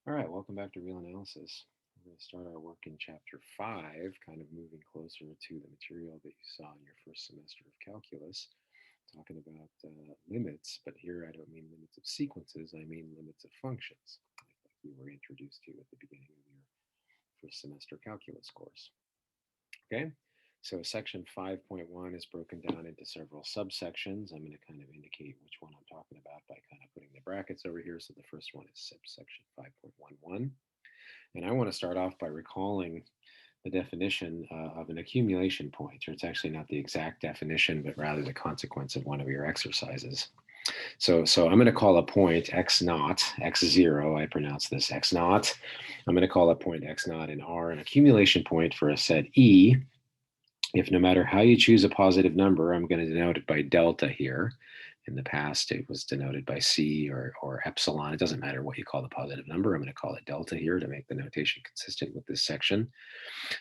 All right, welcome back to Real Analysis. We're going to start our work in Chapter 5, kind of moving closer to the material that you saw in your first semester of calculus, talking about limits, but here I don't mean limits of sequences, I mean limits of functions, like you were introduced to at the beginning of your first semester calculus course. Okay, so section 5.1 is broken down into several subsections. I'm going to kind of indicate which one I'm talking about by kind of putting the brackets over here. So the first one is subsection 5.11. And I want to start off by recalling the definition of an accumulation point, or it's actually not the exact definition, but rather the consequence of one of your exercises. So I'm going to call a point x naught, x0, I pronounce this x naught. I'm going to call a point x naught in R an accumulation point for a set E. If no matter how you choose a positive number, I'm going to denote it by delta here. In the past, it was denoted by C or epsilon. It doesn't matter what you call the positive number. I'm going to call it delta here to make the notation consistent with this section.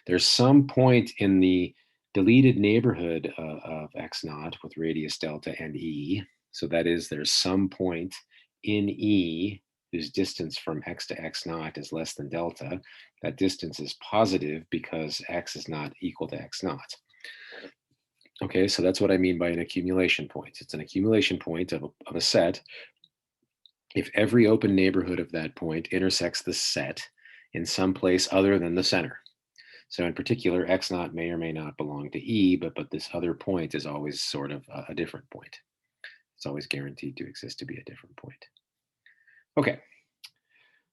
There's some point in the deleted neighborhood of x naught with radius delta and E. So that is, there's some point in E whose distance from x to x naught is less than delta. That distance is positive because x is not equal to x naught. Okay, so that's what I mean by an accumulation point. It's an accumulation point of a set if every open neighborhood of that point intersects the set in some place other than the center. So in particular, x naught may or may not belong to E, but this other point is always sort of a different point. It's always guaranteed to exist to be a different point. Okay,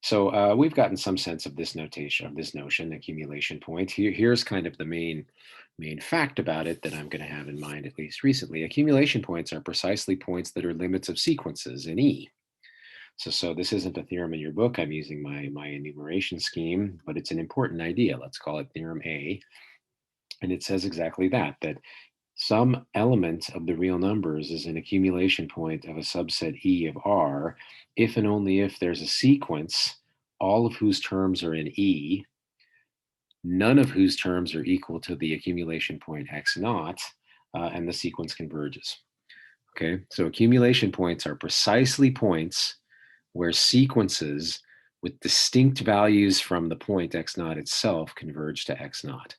so we've gotten some sense of this notation, of this notion, accumulation point. Here's kind of the main fact about it that I'm going to have in mind, at least recently. Accumulation points are precisely points that are limits of sequences in E. So this isn't a theorem in your book. I'm using my enumeration scheme, but it's an important idea. Let's call it theorem A. And it says exactly that some element of the real numbers is an accumulation point of a subset E of R if and only if there's a sequence, all of whose terms are in E, none of whose terms are equal to the accumulation point x naught, and the sequence converges. Okay, so accumulation points are precisely points where sequences with distinct values from the point x naught itself converge to x naught.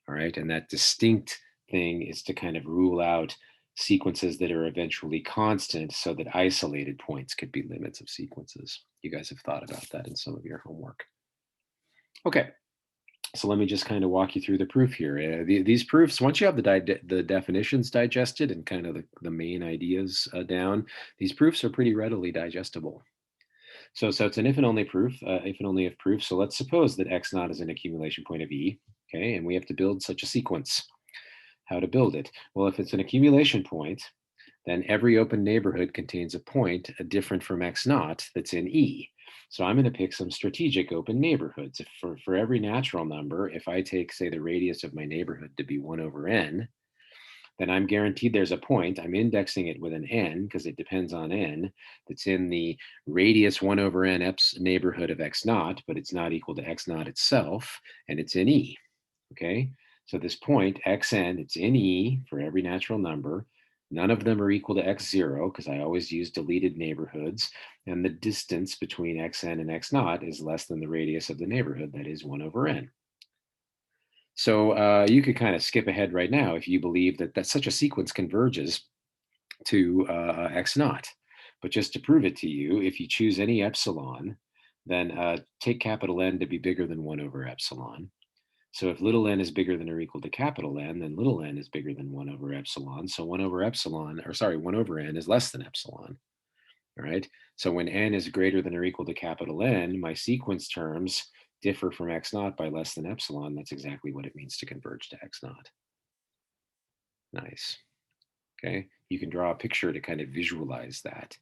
All right, and that distinct thing is to kind of rule out sequences that are eventually constant so that isolated points could be limits of sequences. You guys have thought about that in some of your homework. Okay, so let me just kind of walk you through the proof here. These proofs, once you have the definitions digested and kind of the main ideas down, these proofs are pretty readily digestible. So it's an if and only proof, if and only if proof. So let's suppose that x naught is an accumulation point of E, okay, and we have to build such a sequence. How to build it? Well, if it's an accumulation point, then every open neighborhood contains a point different from x naught that's in E. So I'm going to pick some strategic open neighborhoods. If for every natural number, if I take, say, the radius of my neighborhood to be 1 over n, then I'm guaranteed there's a point. I'm indexing it with an n because it depends on n that's in the radius 1 over n neighborhood of x naught, but it's not equal to x naught itself, and it's in E. Okay, so this point xn, it's in E for every natural number. None of them are equal to x0 because I always use deleted neighborhoods, and the distance between xn and x naught is less than the radius of the neighborhood, that is 1 over n. So you could kind of skip ahead right now if you believe that such a sequence converges to x naught. But just to prove it to you, if you choose any epsilon, then take capital N to be bigger than 1 over epsilon. So if little n is bigger than or equal to capital N, then little n is bigger than 1 over epsilon. So 1 over n is less than epsilon. All right. So when n is greater than or equal to capital N, my sequence terms differ from x naught by less than epsilon. That's exactly what it means to converge to x naught. Nice. Okay. You can draw a picture to kind of visualize that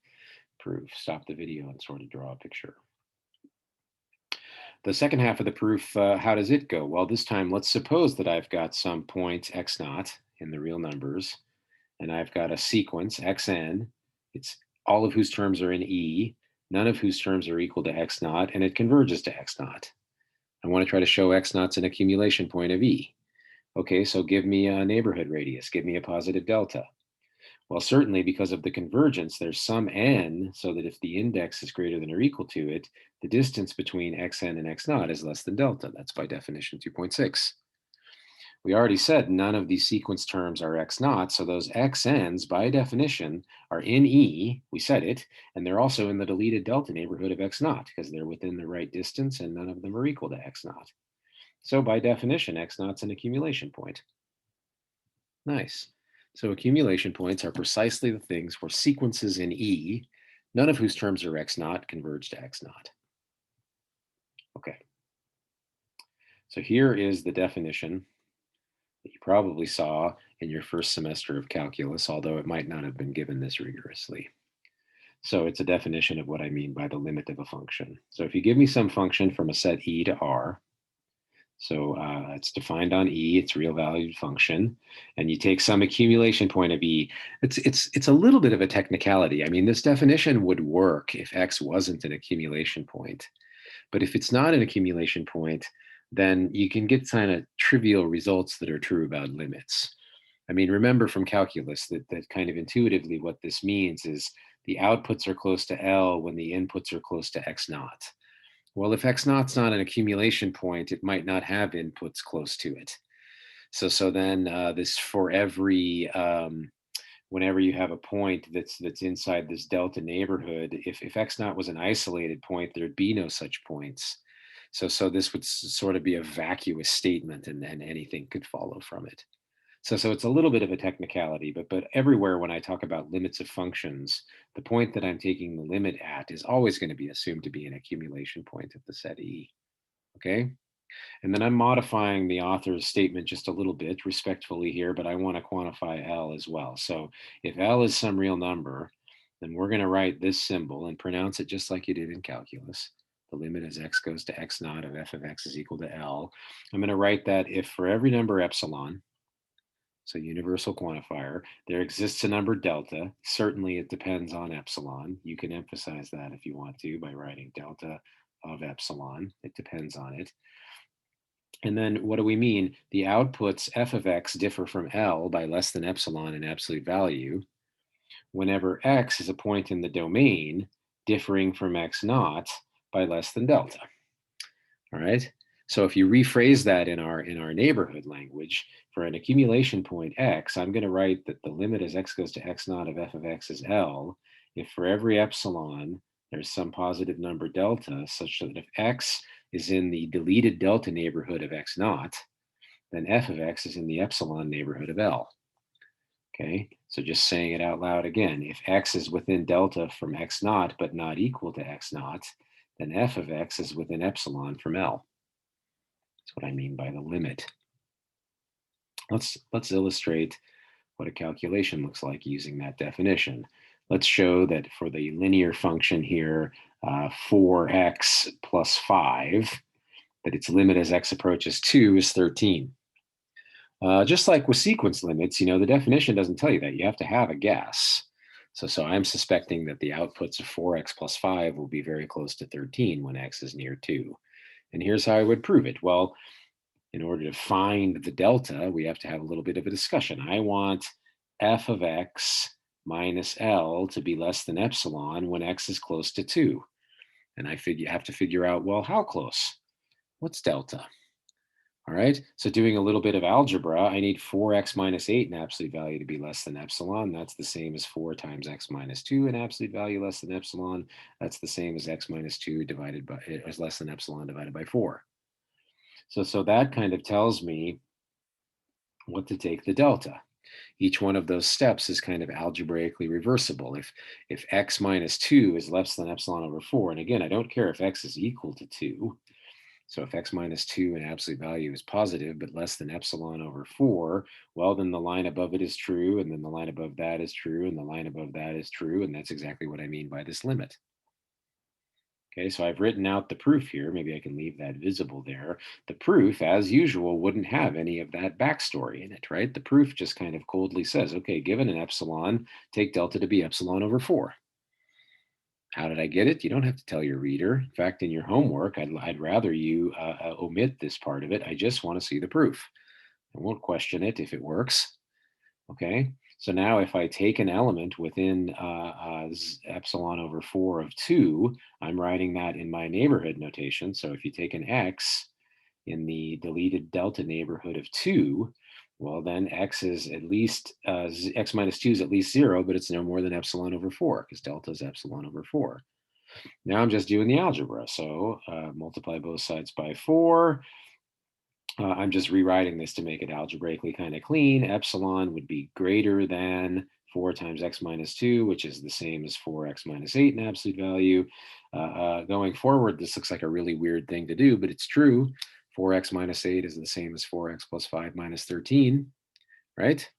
proof. Stop the video and sort of draw a picture. The second half of the proof, how does it go? Well, this time, let's suppose that I've got some point x naught in the real numbers, and I've got a sequence xn. It's all of whose terms are in E, none of whose terms are equal to x naught, and it converges to x naught. I want to try to show x naught's an accumulation point of E. Okay, so give me a neighborhood radius, give me a positive delta. Well, certainly because of the convergence, there's some n, so that if the index is greater than or equal to it, the distance between xn and x naught is less than delta. That's by definition 2.6. We already said none of these sequence terms are x naught, so those xn's by definition are in E, we said it, and they're also in the deleted delta neighborhood of x naught because they're within the right distance and none of them are equal to x naught. So by definition, x naught's an accumulation point. Nice. So accumulation points are precisely the things where sequences in E, none of whose terms are x naught, converge to x naught. Okay. So here is the definition that you probably saw in your first semester of calculus, although it might not have been given this rigorously. So it's a definition of what I mean by the limit of a function. So if you give me some function from a set E to R, so it's defined on E, it's real valued function, and you take some accumulation point of E. It's a little bit of a technicality. I mean, this definition would work if X wasn't an accumulation point. But if it's not an accumulation point, then you can get kind of trivial results that are true about limits. I mean, remember from calculus that kind of intuitively what this means is the outputs are close to L when the inputs are close to X naught. Well, if X naught's not an accumulation point, it might not have inputs close to it. So then this for every whenever you have a point that's inside this delta neighborhood, if x naught was an isolated point, there'd be no such points. So this would sort of be a vacuous statement, and anything could follow from it. So it's a little bit of a technicality, but everywhere when I talk about limits of functions, the point that I'm taking the limit at is always going to be assumed to be an accumulation point of the set E. Okay? And then I'm modifying the author's statement just a little bit respectfully here, but I want to quantify L as well. So if L is some real number, then we're going to write this symbol and pronounce it just like you did in calculus. The limit as x goes to x naught of f of x is equal to L. I'm going to write that if for every number epsilon, so universal quantifier, there exists a number delta. Certainly it depends on epsilon. You can emphasize that if you want to by writing delta of epsilon. It depends on it. And then what do we mean? The outputs f of x differ from L by less than epsilon in absolute value whenever x is a point in the domain differing from x naught by less than delta. All right. So if you rephrase that in our neighborhood language, for an accumulation point x, I'm going to write that the limit as x goes to x naught of f of x is L if for every epsilon there's some positive number delta, such that if x is in the deleted delta neighborhood of x naught, then f of x is in the epsilon neighborhood of L. Okay, so just saying it out loud again, if x is within delta from x naught but not equal to x naught, then f of x is within epsilon from L. That's what I mean by the limit. Let's illustrate what a calculation looks like using that definition. Let's show that for the linear function here, 4x plus 5, that its limit as x approaches 2 is 13. Just like with sequence limits, the definition doesn't tell you that. You have to have a guess. So I'm suspecting that the outputs of 4x plus 5 will be very close to 13 when x is near 2. And here's how I would prove it. Well, in order to find the delta, we have to have a little bit of a discussion. I want f of x minus L to be less than epsilon when x is close to 2. And I have to figure out, well, how close? What's delta? All right, so doing a little bit of algebra, I need 4x minus 8 in absolute value to be less than epsilon. That's the same as 4 times x minus 2 in absolute value less than epsilon. That's the same as x minus 2 divided by, is less than epsilon divided by 4. So that kind of tells me what to take the delta. Each one of those steps is kind of algebraically reversible. If x minus 2 is less than epsilon over 4, and again, I don't care if x is equal to 2, so if x minus 2 in absolute value is positive, but less than epsilon over 4, well, then the line above it is true, and then the line above that is true, and the line above that is true, and that's exactly what I mean by this limit. Okay, so I've written out the proof here. Maybe I can leave that visible there. The proof, as usual, wouldn't have any of that backstory in it, right? The proof just kind of coldly says, okay, given an epsilon, take delta to be epsilon over 4. How did I get it? You don't have to tell your reader. In fact, in your homework, I'd rather you omit this part of it. I just want to see the proof. I won't question it if it works. Okay, So now if I take an element within epsilon over 4 of 2, I'm writing that in my neighborhood notation. So if you take an x in the deleted delta neighborhood of 2, well, then x is at least, x minus 2 is at least 0, but it's no more than epsilon over 4 because delta is epsilon over 4. Now I'm just doing the algebra. So multiply both sides by 4. I'm just rewriting this to make it algebraically kind of clean. Epsilon would be greater than 4 times x minus 2, which is the same as 4x minus 8 in absolute value. Going forward, this looks like a really weird thing to do, but it's true. 4x minus 8 is the same as 4x plus 5 minus 13, right?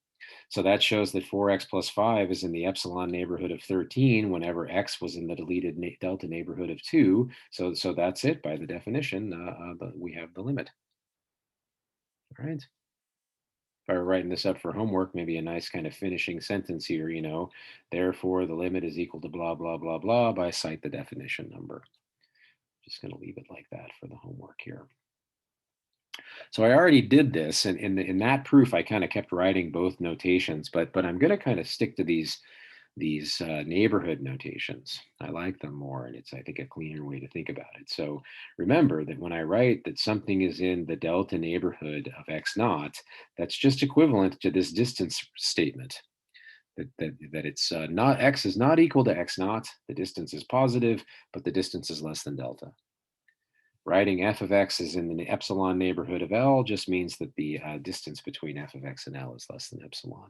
So that shows that 4x plus 5 is in the epsilon neighborhood of 13 whenever x was in the deleted delta neighborhood of 2. So that's it by the definition. We have the limit. All right. If I were writing this up for homework, maybe a nice kind of finishing sentence here, therefore the limit is equal to blah, blah, blah, blah by cite the definition number. Just going to leave it like that for the homework here. So I already did this, and in that proof, I kind of kept writing both notations, but I'm going to kind of stick to these neighborhood notations. I like them more, and it's, I think, a cleaner way to think about it. So remember that when I write that something is in the delta neighborhood of x naught, that's just equivalent to this distance statement. That it's not, x is not equal to x naught, the distance is positive, but the distance is less than delta. Writing f of x is in the epsilon neighborhood of L just means that the distance between f of x and L is less than epsilon.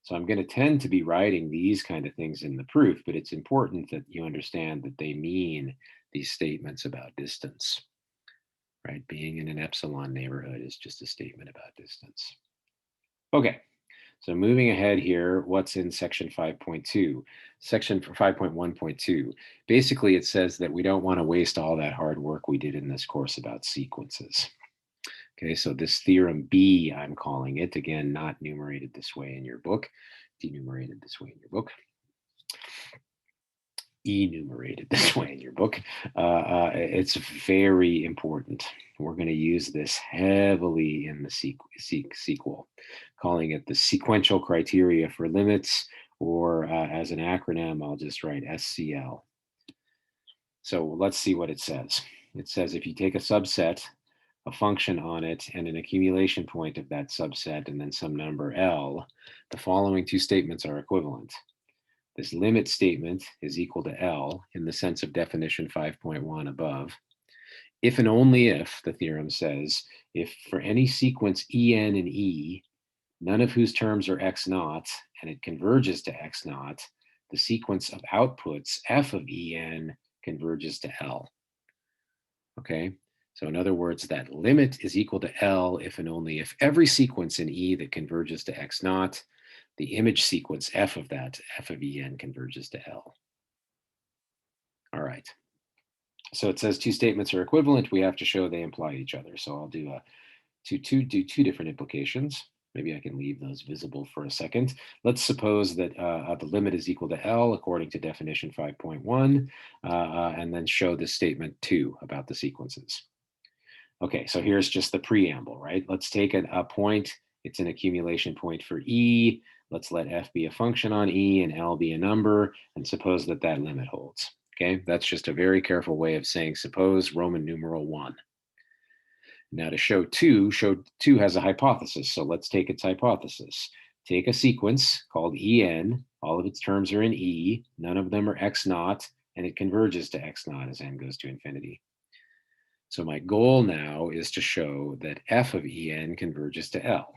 So I'm going to tend to be writing these kind of things in the proof, but it's important that you understand that they mean these statements about distance, right? Being in an epsilon neighborhood is just a statement about distance. Okay, so moving ahead here, what's in section 5.2? Section 5.1.2, basically it says that we don't want to waste all that hard work we did in this course about sequences. Okay, so this theorem B, I'm calling it, again, not numerated this way in your book, denumerated this way in your book, enumerated this way in your book. It's very important. We're going to use this heavily in the sequel, calling it the sequential criteria for limits, or as an acronym, I'll just write SCL. So let's see what it says. It says if you take a subset, a function on it, and an accumulation point of that subset, and then some number L, the following two statements are equivalent. This limit statement is equal to L in the sense of definition 5.1 above. If and only if, the theorem says, if for any sequence En and E, none of whose terms are x naught, and it converges to x naught, the sequence of outputs f of En converges to L. Okay, so in other words, that limit is equal to L if and only if every sequence in E that converges to x naught, the image sequence f of that, f of En, converges to L. All right. So it says two statements are equivalent. We have to show they imply each other. So I'll do two different implications. Maybe I can leave those visible for a second. Let's suppose that the limit is equal to L according to definition 5.1, and then show this statement 2 about the sequences. Okay, so here's just the preamble, right? Let's take a point. It's an accumulation point for E. Let's let f be a function on E and L be a number, and suppose that that limit holds. Okay, that's just a very careful way of saying suppose Roman numeral 1. Now to show 2 has a hypothesis, so let's take its hypothesis. Take a sequence called En, all of its terms are in E, none of them are x naught, and it converges to x naught as n goes to infinity. So my goal now is to show that f of En converges to L.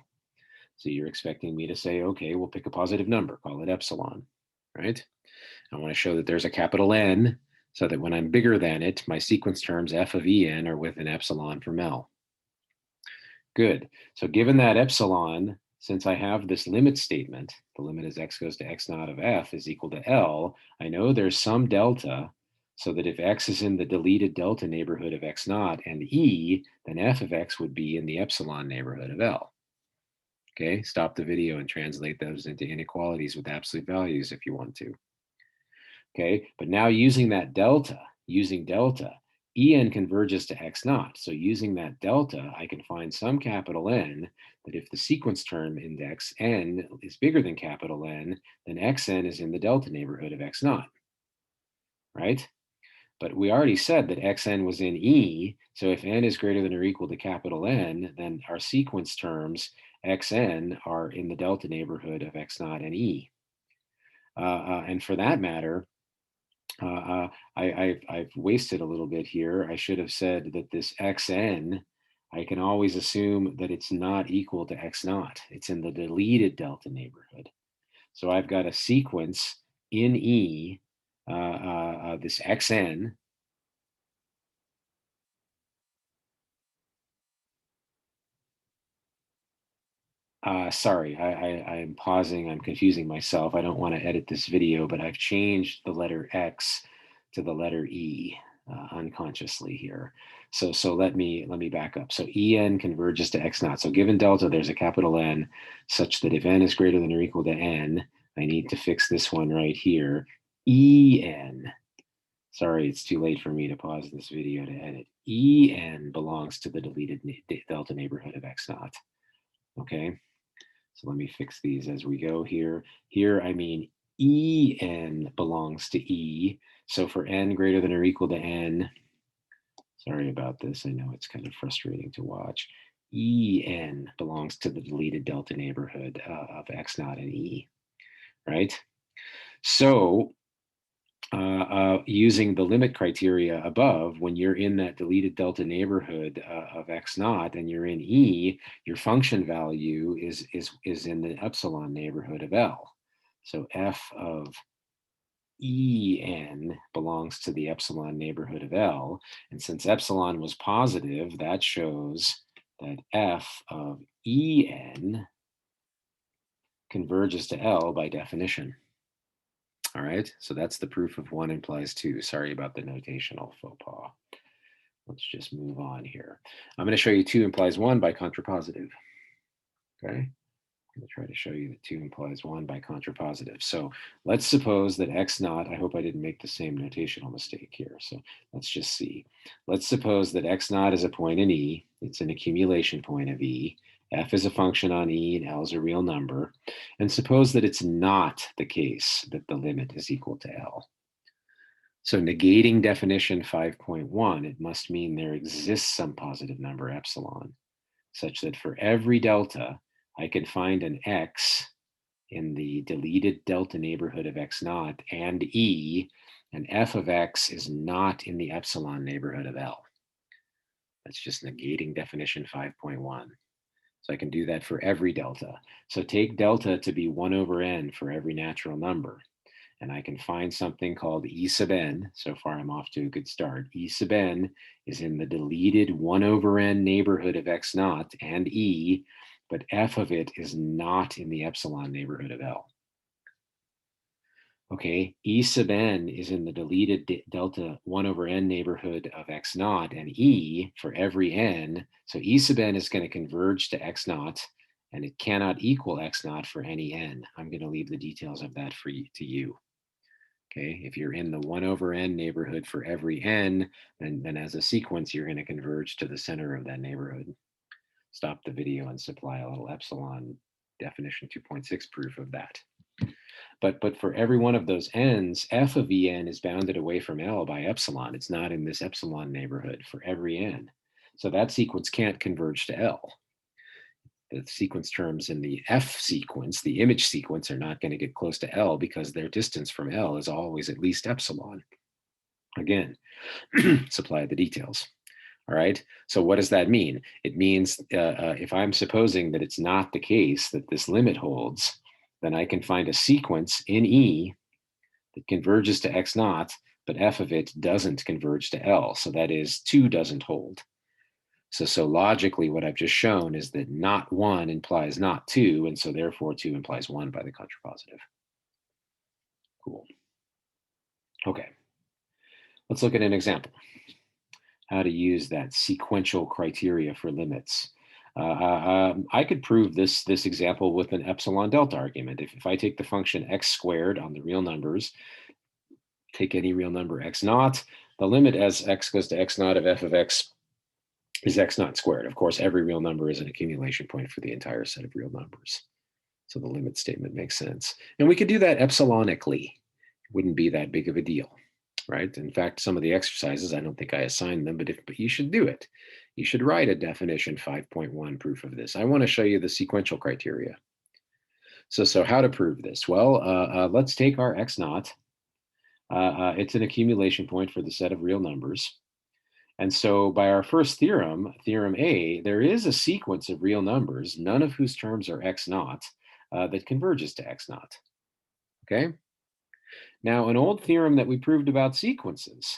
So you're expecting me to say, okay, we'll pick a positive number, call it epsilon, right? I want to show that there's a capital N so that when I'm bigger than it, my sequence terms f of En are with an epsilon from L. Good. So given that epsilon, since I have this limit statement, the limit as x goes to x naught of f is equal to L, I know there's some delta, so that if x is in the deleted delta neighborhood of x naught and E, then f of x would be in the epsilon neighborhood of L. Okay, stop the video and translate those into inequalities with absolute values if you want to. Okay, but now using that delta, En converges to x naught. So using that delta, I can find some capital N that if the sequence term index n is bigger than capital N, then xn is in the delta neighborhood of x naught, right? But we already said that xn was in E, so if n is greater than or equal to capital N, then our sequence terms xn are in the delta neighborhood of x naught and E. And for that matter, I've wasted a little bit here. I should have said that this xn, I can always assume that it's not equal to x naught. It's in the deleted delta neighborhood. So I've got a sequence in E, this xn. Sorry, I'm pausing. I'm confusing myself. I don't want to edit this video, but I've changed the letter X to the letter E unconsciously here. So let me back up. So En converges to X naught. So given delta, there's a capital N such that if n is greater than or equal to n, I need to fix this one right here. En. Sorry, it's too late for me to pause this video to edit. En belongs to the deleted delta neighborhood of X naught. Okay. So let me fix these as we go here. Here, I mean En belongs to E. So for n greater than or equal to n, sorry about this. I know it's kind of frustrating to watch. En belongs to the deleted delta neighborhood of x naught and E, right? So using the limit criteria above, when you're in that deleted delta neighborhood of x naught and you're in E, your function value is in the epsilon neighborhood of L. So f of En belongs to the epsilon neighborhood of L. And since epsilon was positive, that shows that f of En converges to L by definition. All right, so that's the proof of 1 implies 2. Sorry about the notational faux pas. Let's just move on here. I'm going to show you 2 implies 1 by contrapositive. Okay, I'm going to try to show you that 2 implies 1 by contrapositive. So let's suppose that x naught, I hope I didn't make the same notational mistake here. So let's just see. Let's suppose that x naught is a point in E. It's an accumulation point of E. F is a function on E and L is a real number. And suppose that it's not the case that the limit is equal to L. So negating definition 5.1, it must mean there exists some positive number epsilon, such that for every delta, I can find an x in the deleted delta neighborhood of x naught and E, and f of x is not in the epsilon neighborhood of L. That's just negating definition 5.1. So I can do that for every delta. So take delta to be 1 over n for every natural number. And I can find something called E sub n. So far, I'm off to a good start. E sub n is in the deleted 1 over n neighborhood of x naught and E, but f of it is not in the epsilon neighborhood of L. Okay, E sub n is in the deleted delta 1 over n neighborhood of x naught and E for every n. So E sub n is going to converge to x naught, and it cannot equal x naught for any n. I'm going to leave the details of that to you. Okay, if you're in the 1 over n neighborhood for every n, then as a sequence, you're going to converge to the center of that neighborhood. Stop the video and supply a little epsilon definition 2.6 proof of that. But for every one of those n's, f of En is bounded away from L by epsilon. It's not in this epsilon neighborhood for every n. So that sequence can't converge to L. The sequence terms in the F sequence, the image sequence, are not going to get close to L because their distance from L is always at least epsilon. Again, supply the details. All right, so what does that mean? It means if I'm supposing that it's not the case that this limit holds, then I can find a sequence in E that converges to x naught, but f of it doesn't converge to L. So that is 2 doesn't hold. So logically, what I've just shown is that not 1 implies not 2, and so therefore 2 implies 1 by the contrapositive. Cool. Okay, let's look at an example. How to use that sequential criteria for limits. I could prove this example with an epsilon delta argument. If I take the function x squared on the real numbers, take any real number x naught, the limit as x goes to x naught of f of x is x naught squared. Of course, every real number is an accumulation point for the entire set of real numbers. So the limit statement makes sense. And we could do that epsilonically. It wouldn't be that big of a deal, right? In fact, some of the exercises, I don't think I assigned them, but you should do it. You should write a definition 5.1 proof of this. I want to show you the sequential criteria. So how to prove this? Well, let's take our x naught. It's an accumulation point for the set of real numbers. And so by our first theorem, theorem A, there is a sequence of real numbers, none of whose terms are x naught, that converges to x naught. Okay? Now, an old theorem that we proved about sequences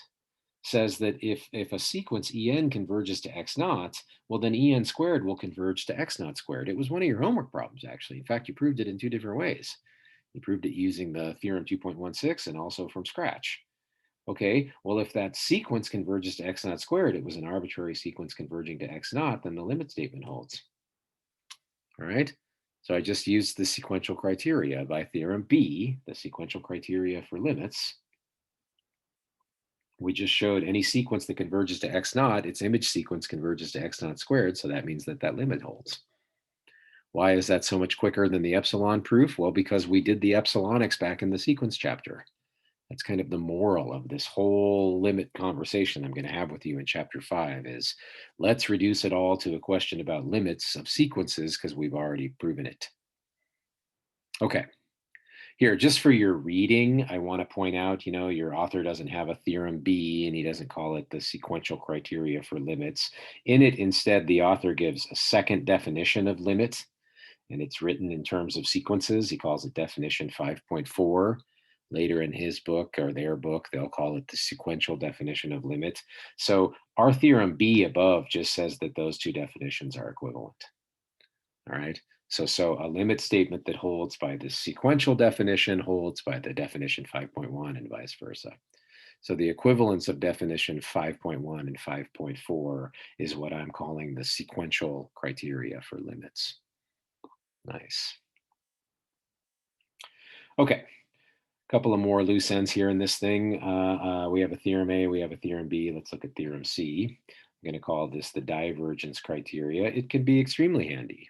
says that if a sequence en converges to x naught, well, then en squared will converge to x naught squared. It was one of your homework problems, actually. In fact, you proved it in two different ways. You proved it using the theorem 2.16 and also from scratch. Okay, well, if that sequence converges to x naught squared, it was an arbitrary sequence converging to x naught, then the limit statement holds. All right, so I just used the sequential criteria by theorem B, the sequential criteria for limits. We just showed any sequence that converges to x naught, its image sequence converges to x naught squared, so that means that that limit holds. Why is that so much quicker than the epsilon proof? Well, because we did the epsilonics back in the sequence chapter. That's kind of the moral of this whole limit conversation I'm going to have with you in chapter 5 is let's reduce it all to a question about limits of sequences because we've already proven it. Okay. Here, just for your reading, I want to point out, your author doesn't have a theorem B and he doesn't call it the sequential criteria for limits. In it, instead, the author gives a second definition of limit, and it's written in terms of sequences. He calls it definition 5.4. Later in his book or their book, they'll call it the sequential definition of limit. So our theorem B above just says that those two definitions are equivalent. All right. So a limit statement that holds by the sequential definition holds by the definition 5.1 and vice versa. So the equivalence of definition 5.1 and 5.4 is what I'm calling the sequential criteria for limits. Nice. Okay. A couple of more loose ends here in this thing. We have a theorem A, we have a theorem B. Let's look at theorem C. I'm going to call this the divergence criteria. It can be extremely handy.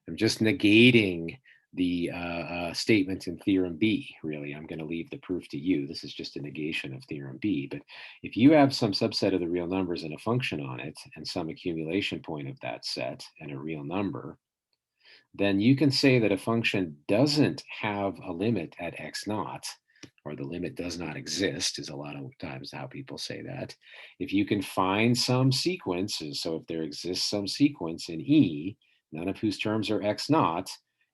I'm just negating the statements in theorem B, really. I'm going to leave the proof to you. This is just a negation of theorem B. But if you have some subset of the real numbers and a function on it, and some accumulation point of that set and a real number, then you can say that a function doesn't have a limit at x naught, or the limit does not exist, is a lot of times how people say that. If you can find some sequence, so if there exists some sequence in E, none of whose terms are x naught,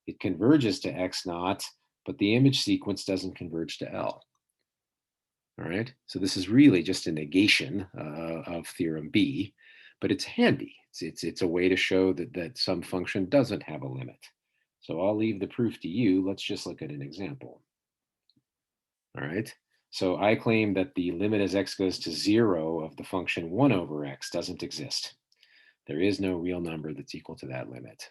it converges to x naught, but the image sequence doesn't converge to L. All right, so this is really just a negation of theorem B, but it's handy. It's a way to show that some function doesn't have a limit. So I'll leave the proof to you. Let's just look at an example. All right, so I claim that the limit as x goes to 0 of the function 1 over x doesn't exist. There is no real number that's equal to that limit.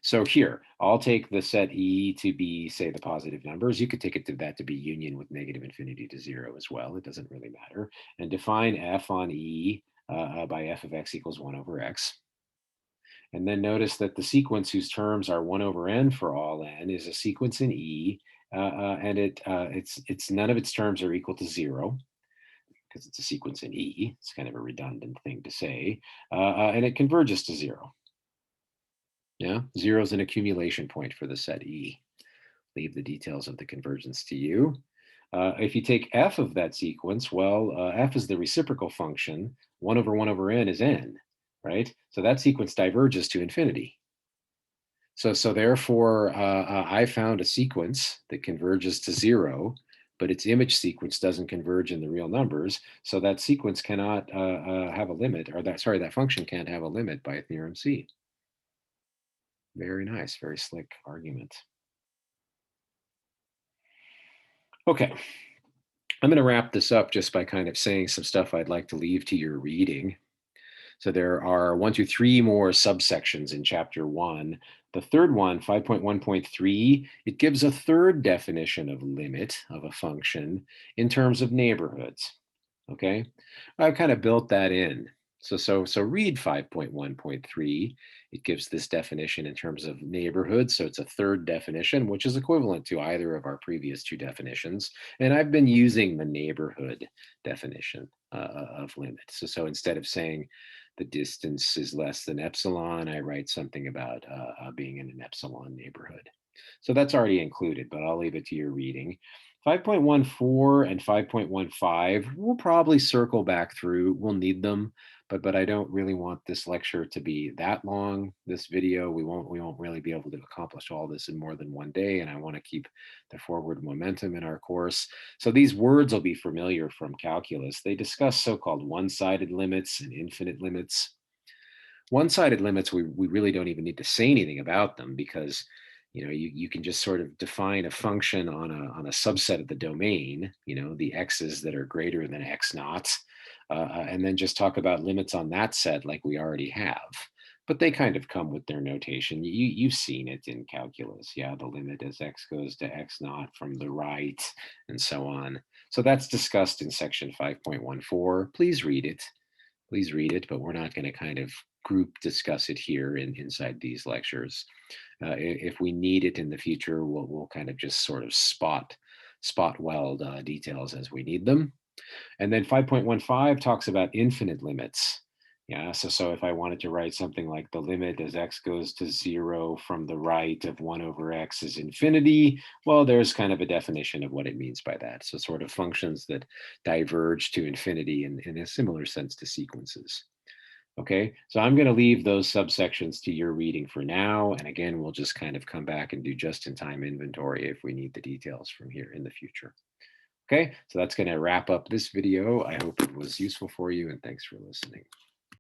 So here, I'll take the set E to be, say, the positive numbers. You could take it to that to be union with negative infinity to 0 as well. It doesn't really matter. And define f on E by f of x equals 1 over x. And then notice that the sequence whose terms are 1 over n for all n is a sequence in E, and it's none of its terms are equal to 0 because it's a sequence in E. It's kind of a redundant thing to say, and it converges to 0. Yeah, 0 is an accumulation point for the set E. Leave the details of the convergence to you. If you take f of that sequence, well, f is the reciprocal function. 1 over n is n, right? So that sequence diverges to infinity. So therefore, I found a sequence that converges to 0, but its image sequence doesn't converge in the real numbers. So that sequence cannot have a limit, or that function can't have a limit by theorem C. Very nice, very slick argument. Okay, I'm going to wrap this up just by kind of saying some stuff I'd like to leave to your reading. So there are 1, 2, 3 more subsections in chapter 1. The third one, 5.1.3, it gives a third definition of limit of a function in terms of neighborhoods. Okay, I've kind of built that in. So read 5.1.3. It gives this definition in terms of neighborhoods. So it's a third definition, which is equivalent to either of our previous two definitions. And I've been using the neighborhood definition of limit. So instead of saying the distance is less than epsilon, I write something about being in an epsilon neighborhood. So that's already included, but I'll leave it to your reading. 5.14 and 5.15, we'll probably circle back through. We'll need them, but I don't really want this lecture to be that long. This video, we won't really be able to accomplish all this in more than one day, and I want to keep the forward momentum in our course. So these words will be familiar from calculus. They discuss so-called one-sided limits and infinite limits. One-sided limits, we really don't even need to say anything about them because you can just sort of define a function on a subset of the domain, the x's that are greater than x naught, and then just talk about limits on that set like we already have. But they kind of come with their notation. You've seen it in calculus. Yeah, the limit as x goes to x naught from the right and so on. So that's discussed in section 5.14. Please read it. Please read it, but we're not going to kind of group discuss it here inside these lectures. If we need it in the future, we'll kind of just sort of spot weld details as we need them. And then 5.15 talks about infinite limits. Yeah, so if I wanted to write something like the limit as x goes to 0 from the right of 1 over x is infinity, well, there's kind of a definition of what it means by that. So sort of functions that diverge to infinity in a similar sense to sequences. Okay, so I'm going to leave those subsections to your reading for now. And again, we'll just kind of come back and do just-in-time inventory if we need the details from here in the future. Okay, so that's going to wrap up this video. I hope it was useful for you, and thanks for listening.